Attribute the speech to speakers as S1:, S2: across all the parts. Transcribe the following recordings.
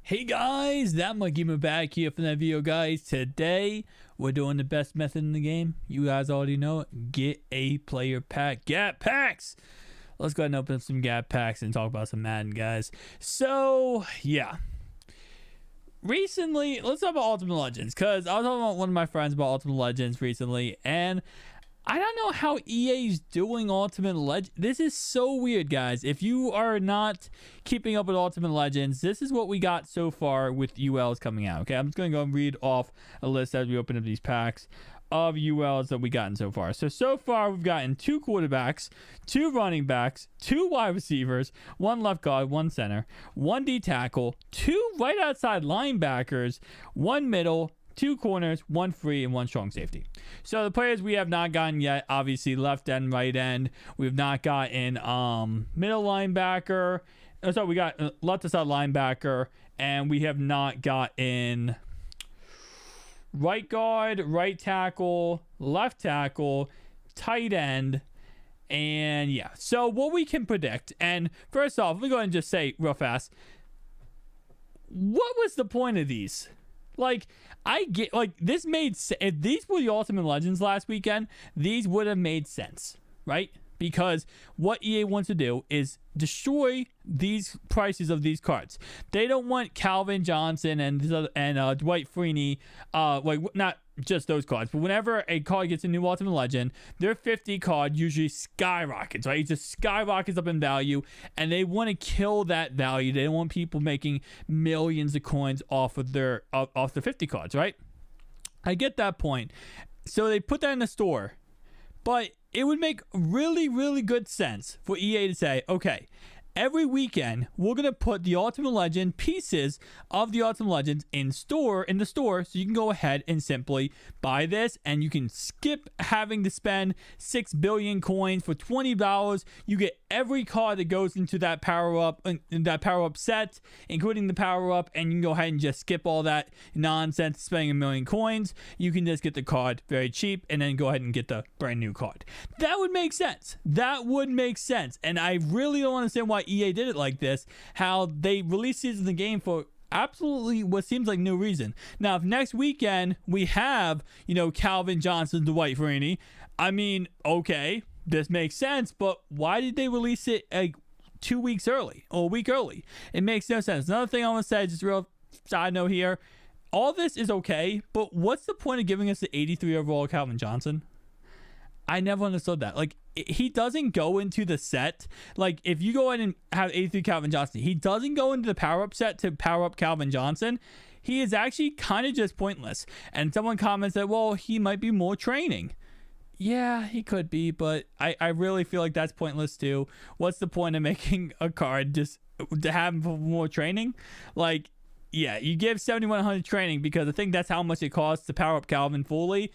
S1: Hey guys, that Mike Gamer back here from that video, guys. Today we're doing the best method in the game. You guys already know it. Get a player pack. Gap packs. Let's go ahead and open up some gap packs and talk about some Madden, guys. So yeah, recently let's talk about Ultimate Legends, because I was talking about one of my friends about Ultimate Legends recently, and I don't know how EA is doing Ultimate Legends. This is so weird, guys. If you are not keeping up with Ultimate Legends, this is what we got so far with ULs coming out. Okay, I'm just going to go and read off a list as we open up these packs of ULs that we gotten so far. So far, we've gotten 2 quarterbacks, 2 running backs, 2 wide receivers, 1 left guard, 1 center, 1 D tackle, 2 right outside linebackers, 1 middle, 2 corners, 1 free, and 1 strong safety. So the players we have not gotten yet, obviously left end, right end. We've not gotten middle linebacker. So we got left side linebacker, and we have not gotten right guard, right tackle, left tackle, tight end, and yeah. So what we can predict, and first off, let me go ahead and just say real fast, what was the point of these? Like, I get, like, this made sense. If these were the Ultimate Legends last weekend, these would have made sense, right? Because what EA wants to do is destroy these prices of these cards. They don't want Calvin Johnson and Dwight Freeney, like, not just those cards, but whenever a card gets a new Ultimate Legend, their 50 card usually skyrockets, right? It just skyrockets up in value, and they want to kill that value. They don't want people making millions of coins off of their off the 50 cards, right? I get that point. So they put that in the store, but it would make really, really good sense for EA to say, okay, every weekend, we're going to put the Ultimate Legend pieces of the Ultimate Legends in the store, so you can go ahead and simply buy this, and you can skip having to spend 6 billion coins for $20. You get every card that goes into that power-up set, including the power-up, and you can go ahead and just skip all that nonsense, spending a million coins. You can just get the card very cheap, and then go ahead and get the brand new card. That would make sense. That would make sense, and I really don't understand why EA did it like this, how they released seasons of the game for absolutely what seems like no reason. Now, if next weekend we have, Calvin Johnson, Dwight Freeney, I mean, okay, this makes sense, but why did they release it like 2 weeks early or a week early? It makes no sense. Another thing I want to say, just real side note here, all this is okay, but what's the point of giving us the 83 overall Calvin Johnson? I never understood that. Like, he doesn't go into the set. Like, if you go in and have 83 Calvin Johnson, he doesn't go into the power-up set to power up Calvin Johnson. He is actually kind of just pointless. And someone comments that, well, he might be more training. Yeah, he could be, but I really feel like that's pointless too. What's the point of making a card just to have him for more training? Like, yeah, you give 7,100 training because I think that's how much it costs to power up Calvin fully.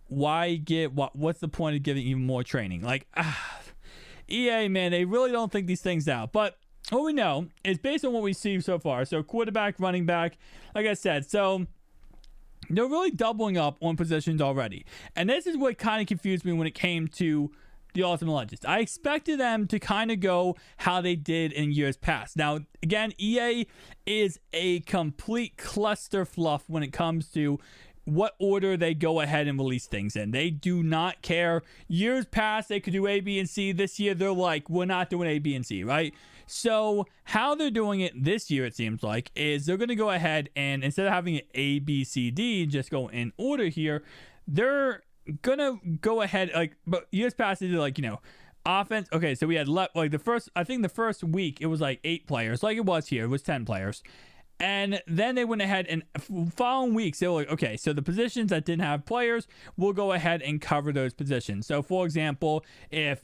S1: What's the point of giving even more training? Like, EA, man, they really don't think these things out. But what we know is based on what we see so far. So quarterback, running back, like I said, so they're really doubling up on positions already. And this is what kind of confused me when it came to the Ultimate Legends. I expected them to kind of go how they did in years past. Now, again, EA is a complete cluster fluff when it comes to what order they go ahead and release things in. They do not care. Years past, they could do A, B, and C. This year, they're like, we're not doing A, B, and C, right? So how they're doing it this year, it seems like, is they're going to go ahead and instead of having it A, B, C, D, just go in order here, they're going to go ahead, like, but years past, they did like, offense. Okay, so we had like the first week, it was like 8 players. Like it was here, it was 10 players. And then they went ahead and following weeks, they were like, okay, so the positions that didn't have players, we'll go ahead and cover those positions. So, for example, if,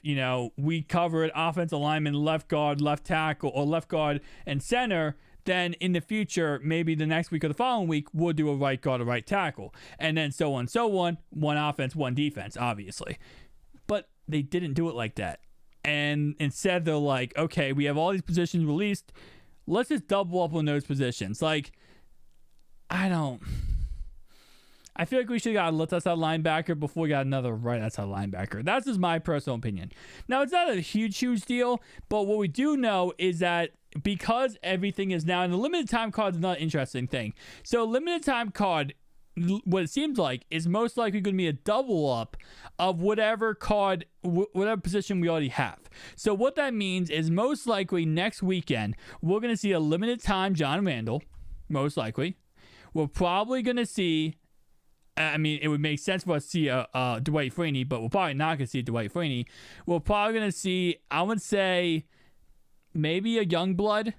S1: we covered offensive lineman, left guard, left tackle, or left guard and center, then in the future, maybe the next week or the following week, we'll do a right guard or right tackle. And then so on, one offense, one defense, obviously. But they didn't do it like that. And instead, they're like, okay, we have all these positions released. Let's just double up on those positions. Like, I don't I feel like we should have got a left outside linebacker before we got another right outside linebacker. That's just my personal opinion. Now, it's not a huge deal, but what we do know is that because everything is now in the limited time card is not an interesting thing. So limited time card, what it seems like, is most likely going to be a double up of whatever card, whatever position we already have. So what that means is most likely next weekend, we're going to see a limited time John Randall, most likely. We're probably going to see, I mean, it would make sense for us to see Dwight Freeney, but we're probably not going to see Dwight Freeney. We're probably going to see, I would say, maybe a young blood,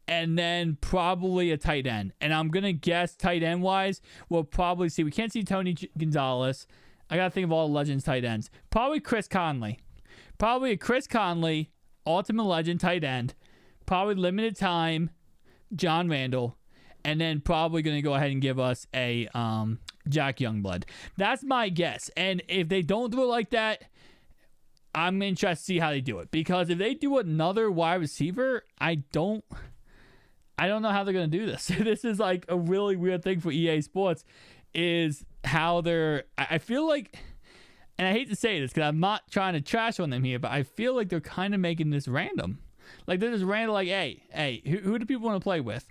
S1: and then probably a tight end. And I'm going to guess tight end wise, we'll probably see, we can't see Tony Gonzalez. I got to think of all the Legends tight ends. Probably Chris Conley. Probably a Chris Conley, Ultimate Legend tight end. Probably limited time, John Randall. And then probably going to go ahead and give us a Jack Youngblood. That's my guess. And if they don't do it like that, I'm interested to see how they do it. Because if they do another wide receiver, I don't know how they're going to do this. This is like a really weird thing for EA Sports, is how I feel like, and I hate to say this because I'm not trying to trash on them here, but I feel like they're kind of making this random. Like they're just random, like, hey, who do people want to play with?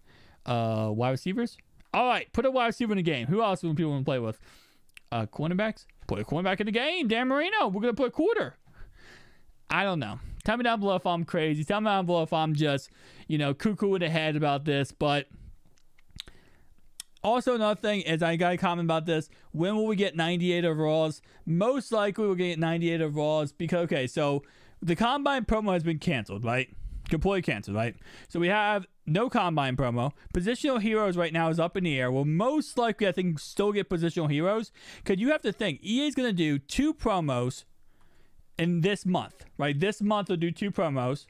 S1: Wide receivers? All right, put a wide receiver in the game. Who else do people want to play with? Cornerbacks? Put a cornerback in the game. Dan Marino, we're going to put a quarter. I don't know. Tell me down below if I'm crazy. Tell me down below if I'm just, cuckoo in the head about this. But also another thing is, I got a comment about this. When will we get 98 overalls? Most likely we'll get 98 overalls because, okay, so the Combine promo has been canceled, right? Completely canceled, right? So we have no Combine promo. Positional heroes right now is up in the air. We'll most likely, I think, still get positional heroes. Because you have to think, EA is going to do 2 promos in this month, right? This month they'll do 2 promos.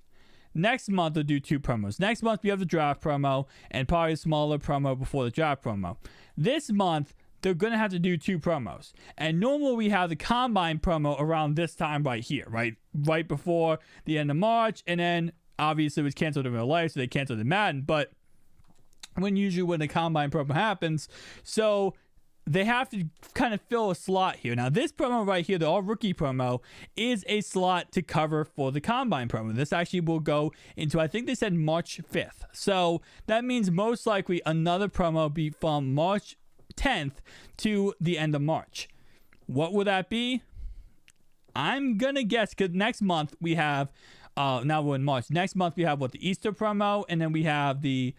S1: Next month they'll do 2 promos. Next month we have the draft promo and probably a smaller promo before the draft promo. This month they're going to have to do 2 promos. And normally we have the Combine promo around this time right here, right? Right before the end of March. And then obviously it was canceled in real life, so they canceled in Madden. But when the Combine promo happens, so they have to kind of fill a slot here. Now, this promo right here, the all-rookie promo, is a slot to cover for the Combine promo. This actually will go into, I think they said March 5th. So that means most likely another promo be from March 10th to the end of March. What will that be? I'm going to guess, because next month we have, now we're in March. Next month we have the Easter promo, and then we have the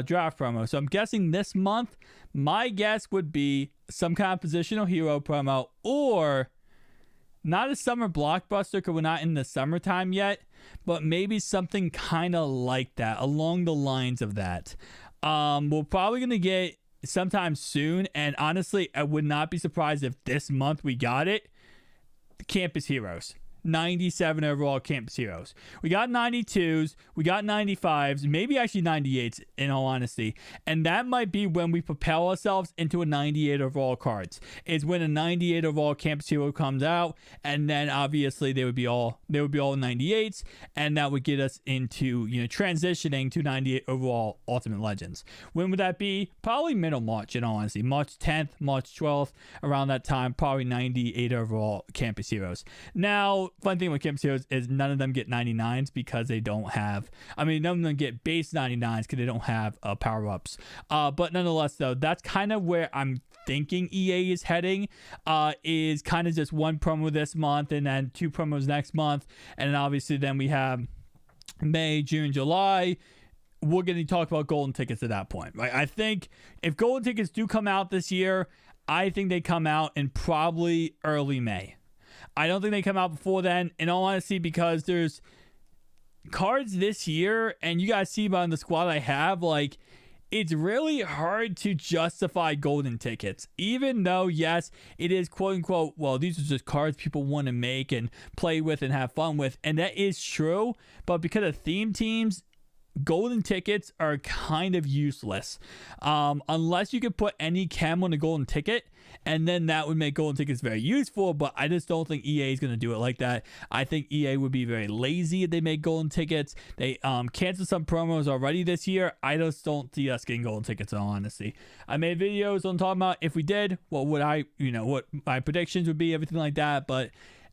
S1: draft promo. So I'm guessing this month, my guess would be some kind of positional hero promo, or not a summer blockbuster because we're not in the summertime yet, but maybe something kind of like that, along the lines of that. We're probably going to get sometime soon, and honestly, I would not be surprised if this month we got it. Campus Heroes. 97 overall Campus Heroes. We got 92s, we got 95s, maybe actually 98s in all honesty. And that might be when we propel ourselves into a 98 overall cards. Is when a 98 overall Campus Hero comes out, and then obviously they would be all 98s, and that would get us into transitioning to 98 overall Ultimate Legends. When would that be? Probably middle March in all honesty. March 10th, March 12th, around that time, probably 98 overall Campus Heroes. Now, fun thing with Campus Heroes is none of them get 99s because they don't have, none of them get base 99s because they don't have power-ups. But nonetheless, though, that's kind of where I'm thinking EA is heading, is kind of just 1 promo this month and then 2 promos next month. And then obviously then we have May, June, July. We're going to talk about golden tickets at that point, right? I think if golden tickets do come out this year, I think they come out in probably early May. I don't think they come out before then, in all honesty, because there's cards this year, and you guys see on the squad I have, it's really hard to justify golden tickets. Even though, yes, it is quote-unquote, well, these are just cards people want to make and play with and have fun with, and that is true, but because of theme teams, golden tickets are kind of useless unless you could put any cam on a golden ticket, and then that would make golden tickets very useful. But I just don't think EA is going to do it like that. I think EA would be very lazy if they make golden tickets. They canceled some promos already this year. I just don't see us getting golden tickets, in all honesty. I made videos on talking about if we did, what would I, what my predictions would be, everything like that. But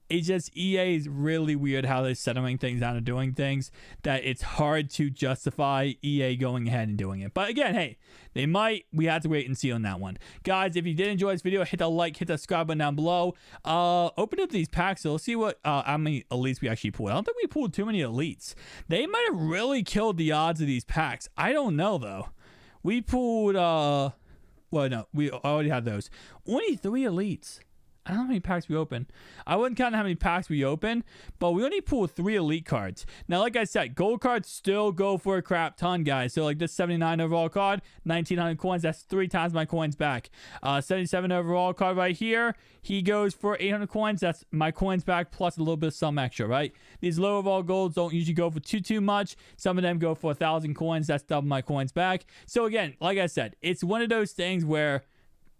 S1: it's just, EA is really weird how they're settling things down and doing things that it's hard to justify EA going ahead and doing it. But again, hey, they might. We have to wait and see on that one. Guys, if you did enjoy this video, hit the like, hit the subscribe button down below. Open up these packs. So let's see what how many elites we actually pulled. I don't think we pulled too many elites. They might have really killed the odds of these packs. I don't know, though. We pulled, well, no, we already had those. Only 3 elites. I don't know how many packs we open. I wouldn't count how many packs we open, but we only pulled 3 elite cards. Now, like I said, gold cards still go for a crap ton, guys. So, like this 79 overall card, 1,900 coins. That's 3 times my coins back. 77 overall card right here. He goes for 800 coins. That's my coins back plus a little bit of some extra, right? These low overall golds don't usually go for too much. Some of them go for 1,000 coins. That's double my coins back. So, again, like I said, it's one of those things where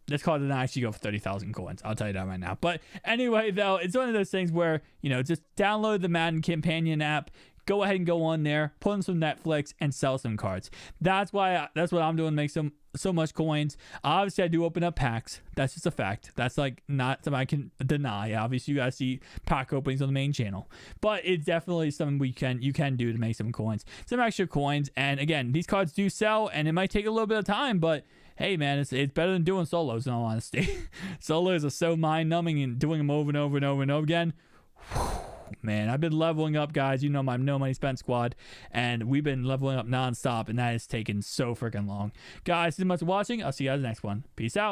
S1: this card did not actually go for 30,000 coins. I'll tell you that right now. But anyway, though, it's one of those things where, just download the Madden Companion app. Go ahead and go on there, put in some Netflix, and sell some cards. That's what I'm doing to make so much coins. Obviously, I do open up packs. That's just a fact. That's like not something I can deny. Obviously, you guys see pack openings on the main channel, but it's definitely something you can do to make some coins, some extra coins. And again, these cards do sell, and it might take a little bit of time, but hey, man, it's better than doing solos, in all honesty. Solos are so mind-numbing, and doing them over and over and over and over again. Whew, man, I've been leveling up, guys. You know my No Money Spent squad, and we've been leveling up nonstop, and that has taken so freaking long. Guys, thanks so much for watching. I'll see you guys in the next one. Peace out.